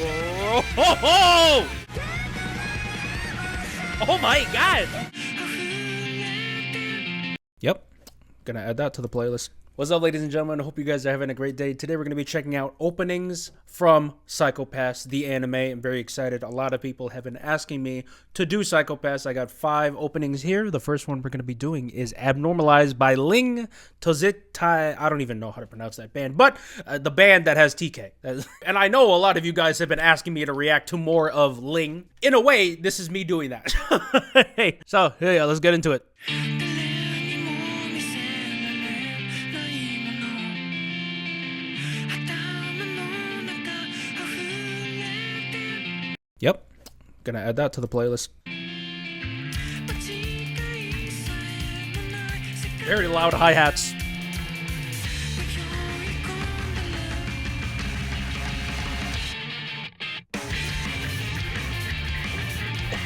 Oh, oh my god! Yep, gonna add that to the playlist. What's up, ladies and gentlemen? I hope you guys are having a great day. Today we're going to be checking out openings from Psycho Pass, the anime. I'm very excited. A lot of people have been asking me to do Psycho Pass. I got 5 openings here. The first one we're going to be doing is Abnormalize by Ling Tosite. I don't even know how to pronounce that band, but the band that has TK. And I know a lot of you guys have been asking me to react to more of Ling. In a way, this is me doing that. Hey, so yeah, let's get into it. Yep, gonna add that to the playlist. Very loud hi-hats.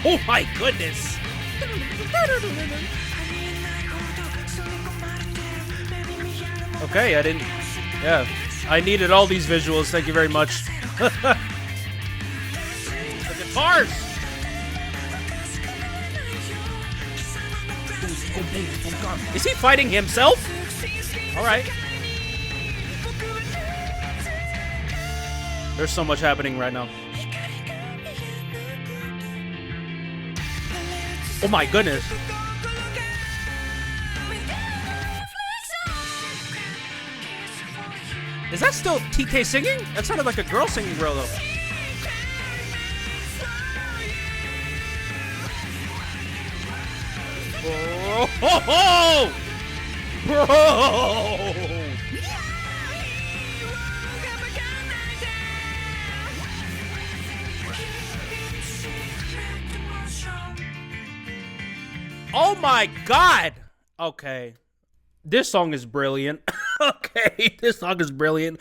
Oh my goodness! Okay, I didn't... Yeah, I needed all these visuals, thank you very much. Guitars! Is he fighting himself? Alright. There's so much happening right now. Oh my goodness. Is that still TK singing? That sounded like a girl singing girl though. Oh, ho, ho! Bro! Oh my god! Okay. This song is brilliant. Okay, this song is brilliant,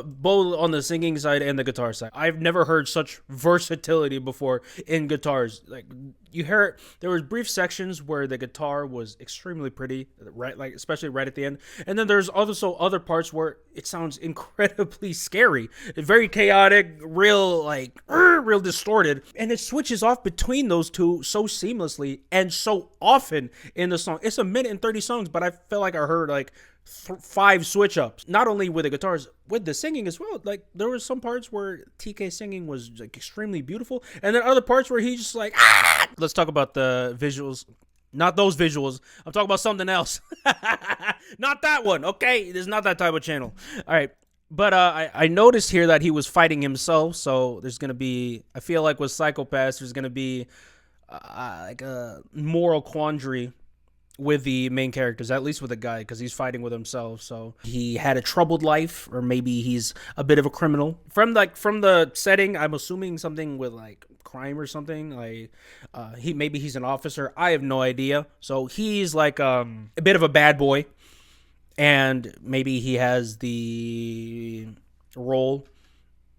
both on the singing side and the guitar side. I've never heard such versatility before in guitars. Like, you hear it, there was brief sections where the guitar was extremely pretty, right? Like, especially right at the end. And then there's also other parts where it sounds incredibly scary. It's very chaotic, real, like, real distorted. And it switches off between those two so seamlessly and so often in the song. It's a minute and 30 songs, but I felt like I heard, like, 5 switch ups, not only with the guitars, with the singing as well. Like, there was some parts where TK singing was like extremely beautiful, and then other parts where he's just like, ah! Let's talk about the visuals. Not those visuals. I'm talking about something else. Not that one, okay? This is not that type of channel. All right. But I noticed here that he was fighting himself, so there's going to be, I feel like with Psycho Pass, there's going to be like a moral quandary with the main characters, at least with the guy, because he's fighting with himself. So he had a troubled life, or maybe he's a bit of a criminal. From the setting, I'm assuming something with like crime or something. Like maybe he's an officer. I have no idea. So he's like a bit of a bad boy, and maybe he has the role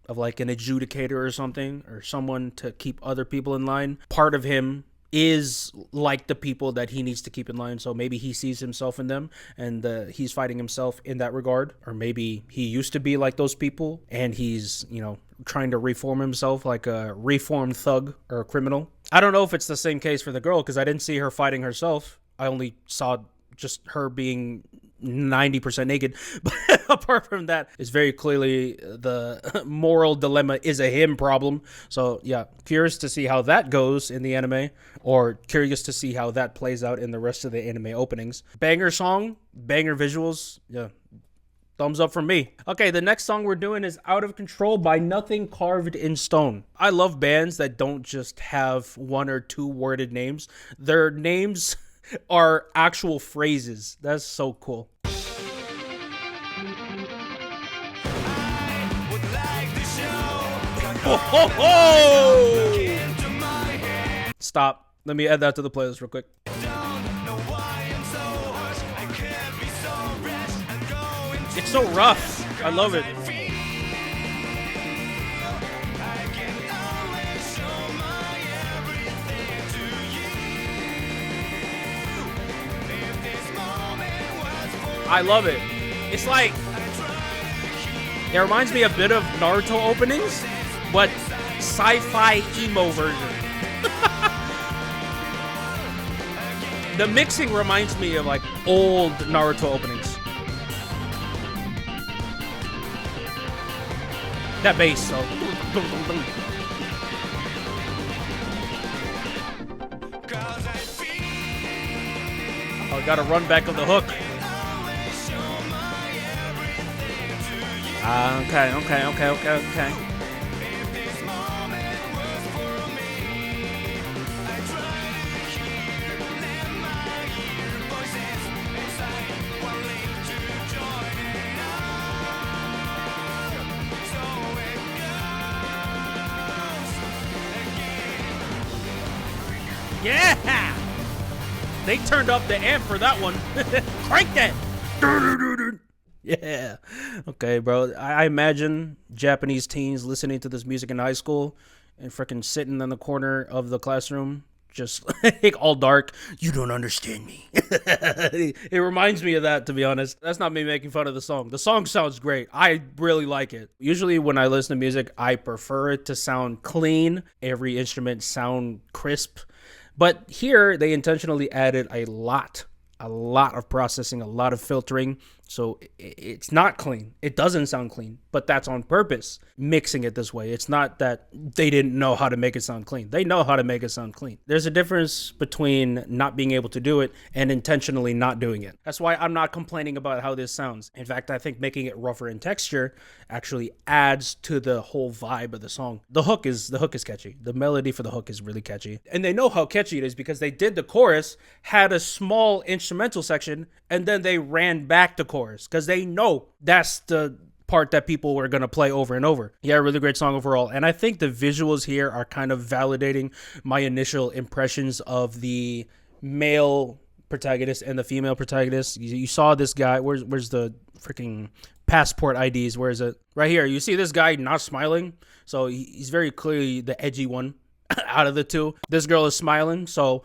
of like an adjudicator or something, or someone to keep other people in line. Part of him is like the people that he needs to keep in line, so maybe he sees himself in them, and he's fighting himself in that regard. Or maybe he used to be like those people and he's, you know, trying to reform himself like a reformed thug or a criminal. I don't know if it's the same case for the girl, because I didn't see her fighting herself. I only saw just her being 90% naked. But apart from that, it's very clearly the moral dilemma is a him problem. So yeah, curious to see how that goes in the anime, or curious to see how that plays out in the rest of the anime openings. Banger song, banger visuals. Yeah, thumbs up from me. Okay, the next song we're doing is Out of Control by Nothing Carved in Stone. I love bands that don't just have 1 or 2 worded names. Their names are actual phrases. That's so cool. Oh! Stop. Let me add that to the playlist real quick. It's so rough. I love it. I love it. It's like, it reminds me a bit of Naruto openings, but sci-fi emo version. The mixing reminds me of like old Naruto openings. That bass, though. Oh, gotta run back on the hook. Okay. Yeah! They turned up the amp for that one. Crank that! Yeah. Okay, bro. I imagine Japanese teens listening to this music in high school and freaking sitting in the corner of the classroom, just like all dark. You don't understand me. It reminds me of that, to be honest. That's not me making fun of the song. The song sounds great. I really like it. Usually when I listen to music, I prefer it to sound clean. Every instrument sound crisp. But here, they intentionally added a lot of processing, a lot of filtering. So it's not clean. It doesn't sound clean, but that's on purpose, mixing it this way. It's not that they didn't know how to make it sound clean. They know how to make it sound clean. There's a difference between not being able to do it and intentionally not doing it. That's why I'm not complaining about how this sounds. In fact, I think making it rougher in texture actually adds to the whole vibe of the song. The hook is catchy. The melody for the hook is really catchy. And they know how catchy it is because they did the chorus, had a small instrumental section, and then they ran back the chorus because they know that's the part that people were going to play over and over. Yeah, really great song overall. And I think the visuals here are kind of validating my initial impressions of the male protagonist and the female protagonist. You saw this guy. Where's the freaking passport IDs? Where is it? Right here. You see this guy not smiling. So he's very clearly the edgy one out of the two. This girl is smiling. So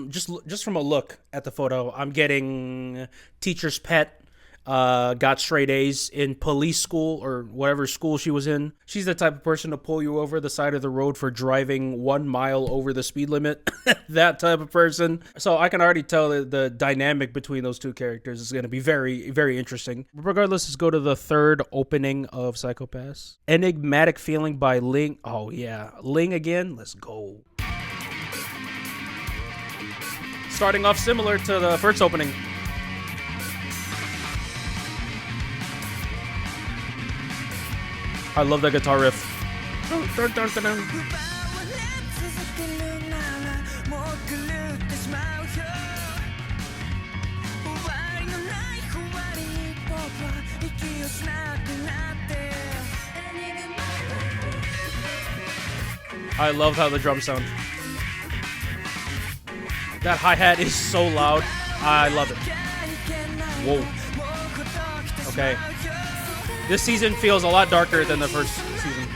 just from a look at the photo, I'm getting teacher's pet. Got straight A's in police school or whatever school she was in. She's the type of person to pull you over the side of the road for driving 1 mile over the speed limit. That type of person. So I can already tell that the dynamic between those two characters is going to be very, very interesting. Regardless, let's go to the third opening of Psycho-Pass. Enigmatic Feeling by Ling. Oh yeah, Ling again. Let's go. Starting off similar to the first opening. I love that guitar riff. I love how the drums sound. That hi-hat is so loud. I love it. Whoa. Okay. This season feels a lot darker than the first season,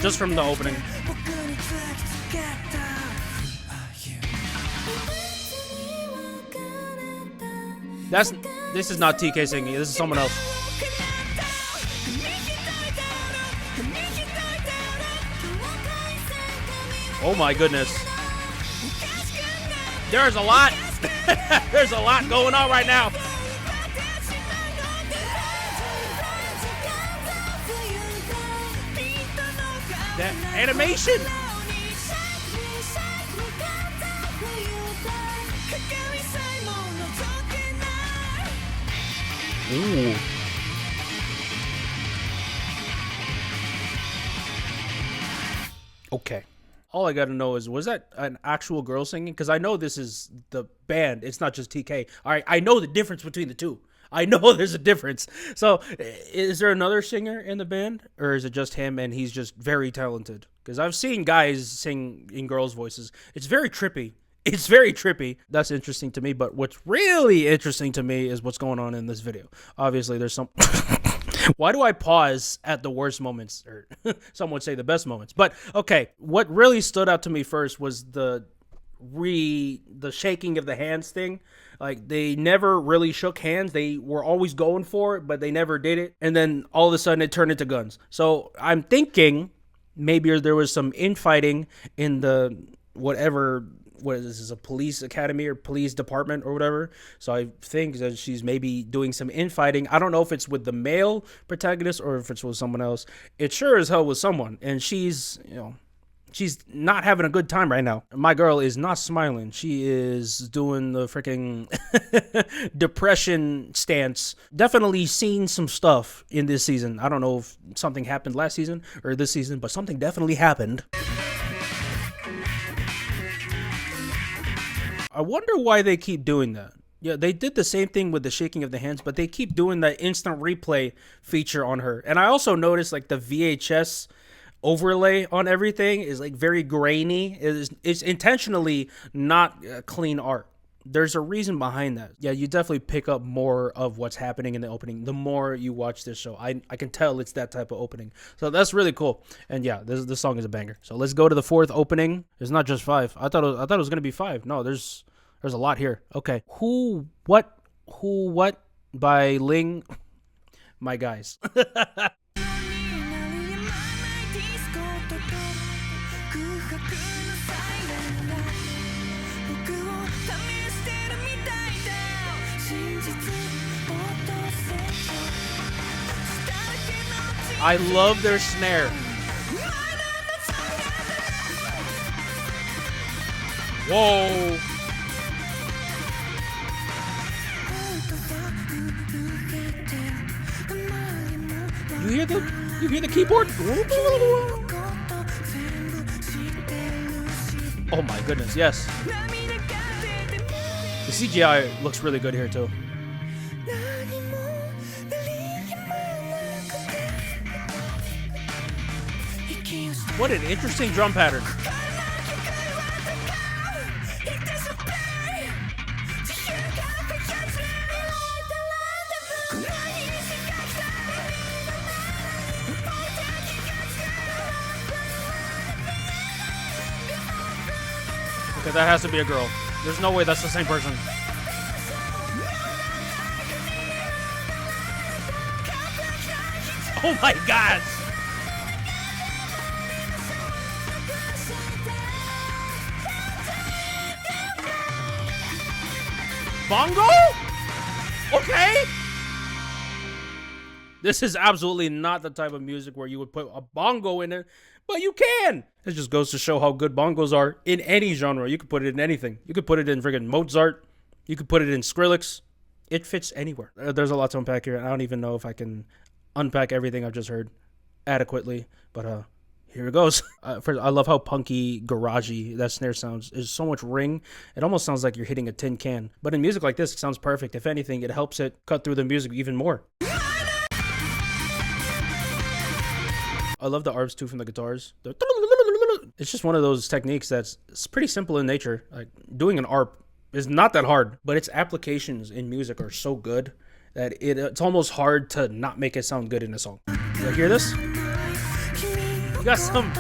just from the opening. This is not TK singing. This is someone else. Oh my goodness. There's a lot. There's a lot going on right now. That animation. Ooh. Okay. All I gotta know is, was that an actual girl singing? Because I know this is the band. It's not just TK. All right, I know the difference between the two. I know there's a difference. So, is there another singer in the band? Or is it just him and he's just very talented? Because I've seen guys sing in girls' voices. It's very trippy. It's very trippy. That's interesting to me. But what's really interesting to me is what's going on in this video. Obviously, there's some... Why do I pause at the worst moments? Or some would say the best moments. But, okay, what really stood out to me first was the shaking of the hands thing. Like, they never really shook hands. They were always going for it, but they never did it. And then all of a sudden it turned into guns. So I'm thinking maybe there was some infighting in the whatever, what is this, a police academy or police department or whatever. So I think that she's maybe doing some infighting. I don't know if it's with the male protagonist or if it's with someone else. It sure as hell was someone, and she's, you know, she's not having a good time right now. My girl is not smiling. She is doing the freaking depression stance. Definitely seen some stuff in this season. I don't know if something happened last season or this season, but something definitely happened. I wonder why they keep doing that. Yeah, they did the same thing with the shaking of the hands, but they keep doing that instant replay feature on her. And I also noticed like the VHS overlay on everything is like very grainy. It's intentionally not clean art. There's a reason behind that. Yeah, you definitely pick up more of what's happening in the opening the more you watch this show. I can tell it's that type of opening. So that's really cool. And yeah, this song is a banger. So let's go to the fourth opening. It's not just 5. I thought it was gonna be 5. No, there's a lot here. Okay, Who What by Ling. My guys. I love their snare. Whoa. You hear the keyboard? Oh my goodness, yes. The CGI looks really good here too. What an interesting drum pattern. Okay, that has to be a girl. There's no way that's the same person. Oh my god! Bongo? Okay. This is absolutely not the type of music where you would put a bongo in it, but you can. It just goes to show how good bongos are in any genre. You could put it in anything. You could put it in friggin' Mozart. You could put it in Skrillex. It fits anywhere. There's a lot to unpack here. I don't even know if I can unpack everything I've just heard adequately, but here it goes. First, I love how punky, garagey that snare sounds. There's so much ring. It almost sounds like you're hitting a tin can. But in music like this, it sounds perfect. If anything, it helps it cut through the music even more. I love the arbs too from the guitars. It's just one of those techniques that's pretty simple in nature. Like doing an arp is not that hard, but its applications in music are so good that it's almost hard to not make it sound good in a song. You hear this? You got some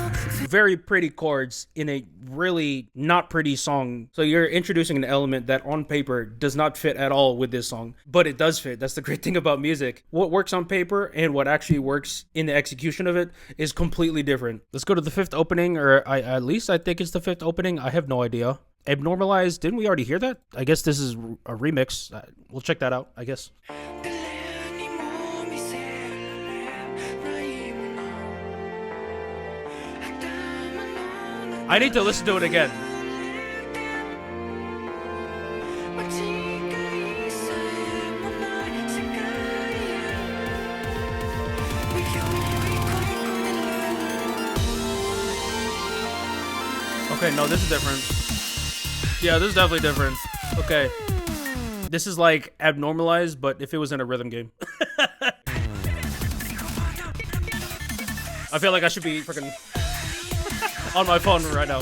very pretty chords in a really not pretty song. So you're introducing an element that on paper does not fit at all with this song, but it does fit. That's the great thing about music. What works on paper and what actually works in the execution of it is completely different. Let's go to the fifth opening, or at least I think it's the fifth opening. I have no idea. Abnormalize, didn't we already hear that? I guess this is a remix. We'll check that out, I guess. I need to listen to it again. Okay, no, this is different. Yeah, this is definitely different. Okay. This is like Abnormalize, but if it was in a rhythm game. I feel like I should be freaking on my phone right now.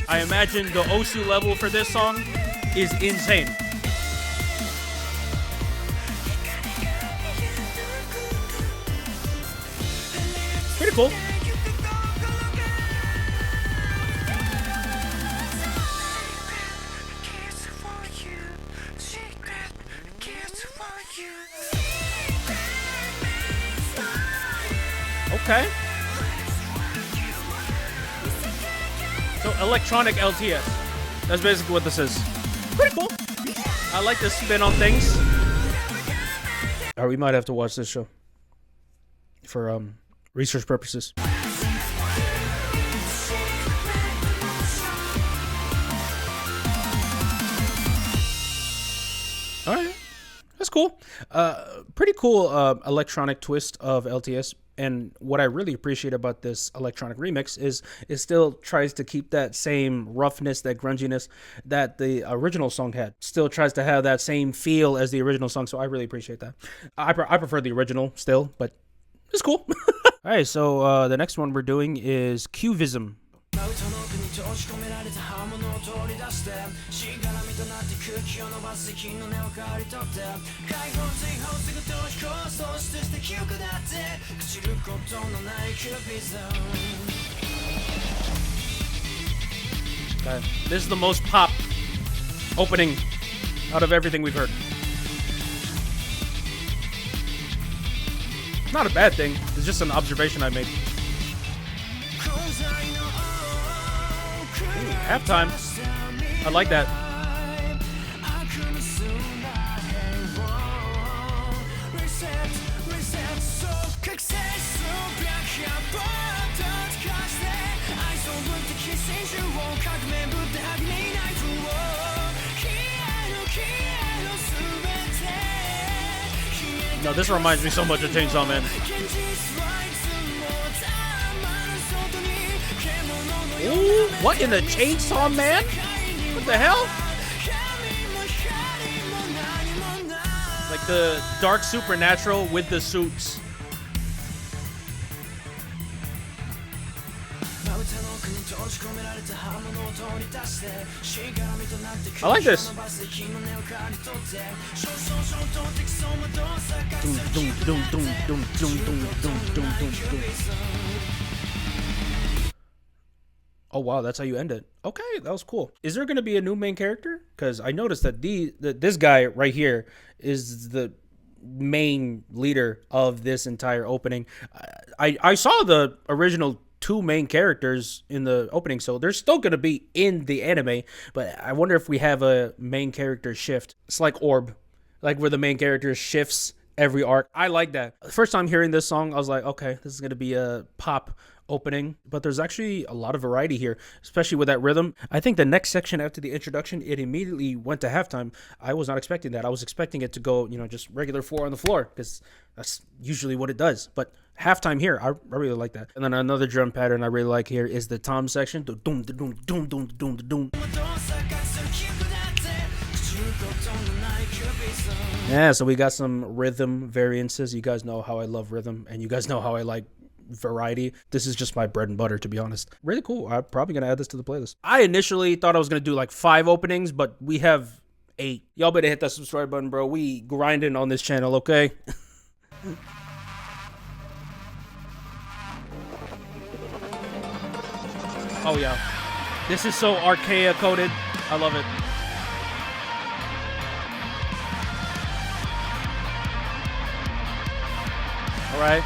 I imagine the Osu level for this song is insane. Pretty cool. Okay. So electronic LTS. That's basically what this is. Pretty cool. I like this spin on things. Or we might have to watch this show for research purposes. All right, that's cool. Pretty cool electronic twist of LTS. And what I really appreciate about this electronic remix is it still tries to keep that same roughness, that grunginess that the original song had. Still tries to have that same feel as the original song. So I really appreciate that. I prefer the original still, but it's cool. All right, so the next one we're doing is Q-vism. Okay. This is the most pop opening out of everything we've heard. Not a bad thing. It's just an observation I made. Ooh, halftime. I like that. No, this reminds me so much of Chainsaw Man. Ooh, what in the Chainsaw Man? What the hell? Like the dark supernatural with the suits. I like this. Oh wow, that's how you end it. Okay, that was cool. Is there going to be a new main character? Because I noticed that this guy right here is the main leader of this entire opening. I saw the original 2 main characters in the opening, so they're still going to be in the anime, but I wonder if we have a main character shift. It's like Orb, like where the main character shifts every arc. I like that. The first time hearing this song, I was like, okay, this is going to be a pop opening, but there's actually a lot of variety here, especially with that rhythm. I think the next section after the introduction, it immediately went to halftime. I was not expecting that. I was expecting it to go, just regular 4 on the floor, because that's usually what it does. But halftime here, I really like that. And then another drum pattern I really like here is the tom section. Doom, doom, doom, doom, doom, doom. Yeah, so we got some rhythm variances. You guys know how I love rhythm, and you guys know how I like variety. This is just my bread and butter, to be honest. Really cool. I'm probably gonna add this to the playlist. I initially thought I was gonna do like 5 openings, but we have 8. Y'all better hit that subscribe button, bro. We grinding on this channel, okay? Oh yeah, this is so archaic coded. I love it. All right.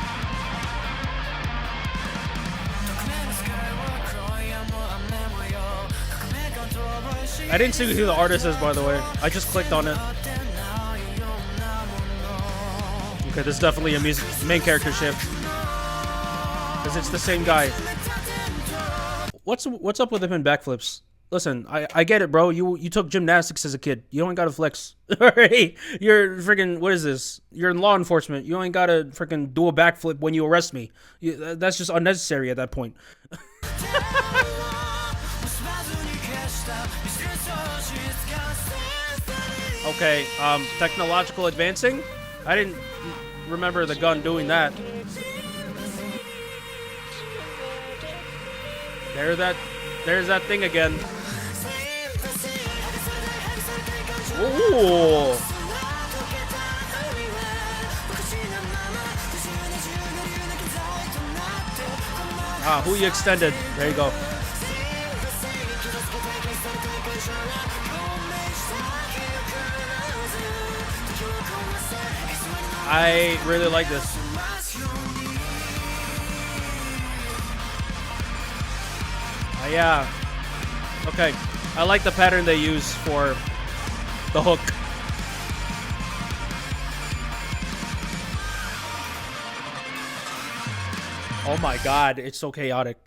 I didn't see who the artist is, by the way. I just clicked on it. Okay, this is definitely a main character shift, because it's the same guy. What's up with him in backflips? Listen, I get it, bro. You took gymnastics as a kid. You ain't got to flex. Alright, you're freaking, what is this? You're in law enforcement. You ain't got to freaking do a backflip when you arrest me. That's just unnecessary at that point. Okay, technological advancing? I didn't remember the gun doing that. There's that thing again. Ooh. Who you extended? There you go. I really like this. Yeah. Okay. I like the pattern they use for the hook. Oh my god, it's so chaotic.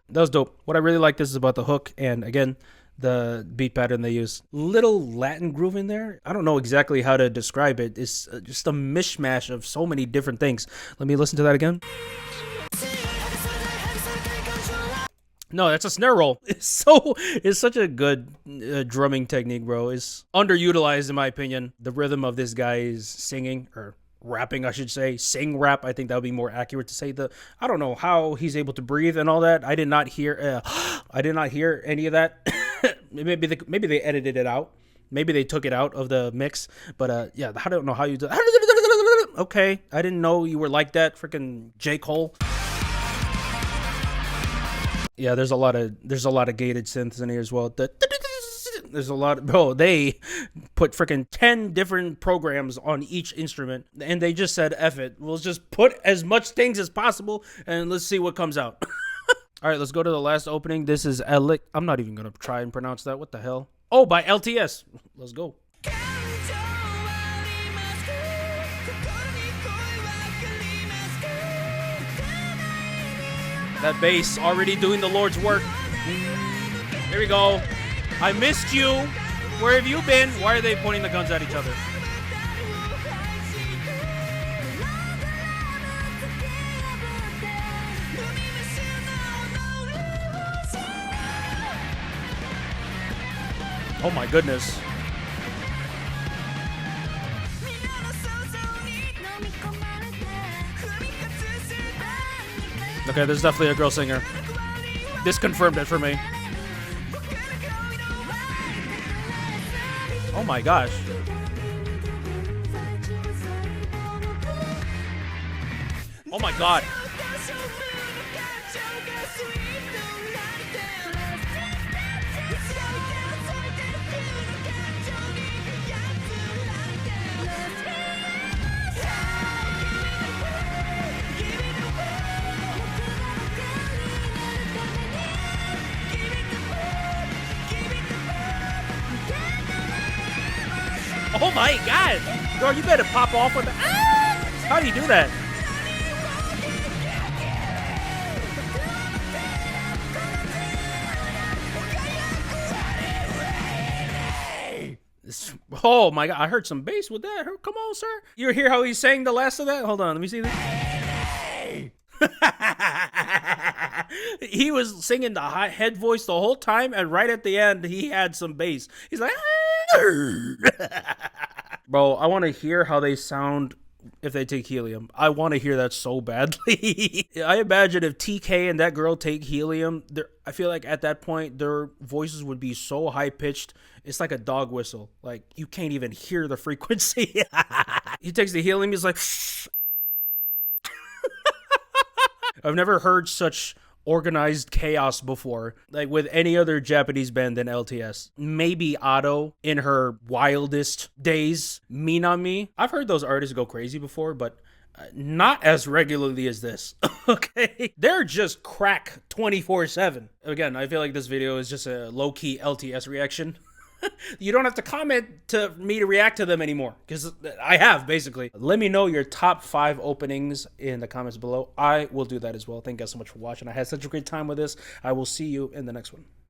That was dope. What I really like this is about the hook and again, the beat pattern they use. Little Latin groove in there. I don't know exactly how to describe it. It's just a mishmash of so many different things. Let me listen to that again. No, that's a snare roll. It's such a good drumming technique, bro. It's underutilized in my opinion. The rhythm of this guy is singing or rapping, I should say. Sing rap. I think that would be more accurate to say. I don't know how he's able to breathe and all that. I did not hear any of that. maybe they edited it out. Maybe they took it out of the mix. But yeah, I don't know how you do. Okay, I didn't know you were like that. Freaking J. Cole. Yeah, there's a lot of gated synths in here as well. There's a lot of, bro, they put freaking 10 different programs on each instrument and they just said F it. We'll just put as much things as possible and let's see what comes out. All right, let's go to the last opening. This is I'm not even going to try and pronounce that. What the hell? Oh, by LTS. Let's go. That bass already doing the Lord's work. Here we go. I missed you. Where have you been? Why are they pointing the guns at each other? Oh my goodness. Okay, there's definitely a girl singer. This confirmed it for me. Oh my gosh. Oh my god. Oh my god! Girl, you better pop off with the... Ah! How do you do that? Oh my god, I heard some bass with that. Come on, sir. You hear how he's saying the last of that? Hold on, let me see this. He was singing the high head voice the whole time, and right at the end, he had some bass. He's like... Bro, I want to hear how they sound if they take helium. I want to hear that so badly. I imagine if TK and that girl take helium, I feel like at that point their voices would be so high pitched. It's like a dog whistle. Like you can't even hear the frequency. He takes the helium. He's like, I've never heard such organized chaos before, like with any other Japanese band than LTS. Maybe Ado in her wildest days. Minami. I've heard those artists go crazy before, but not as regularly as this. Okay, they're just crack 24/7. Again, I feel like this video is just a low-key LTS reaction. You don't have to comment to me to react to them anymore, because I have, basically. Let me know your top 5 openings in the comments below. I will do that as well. Thank you guys so much for watching. I had such a great time with this. I will see you in the next one.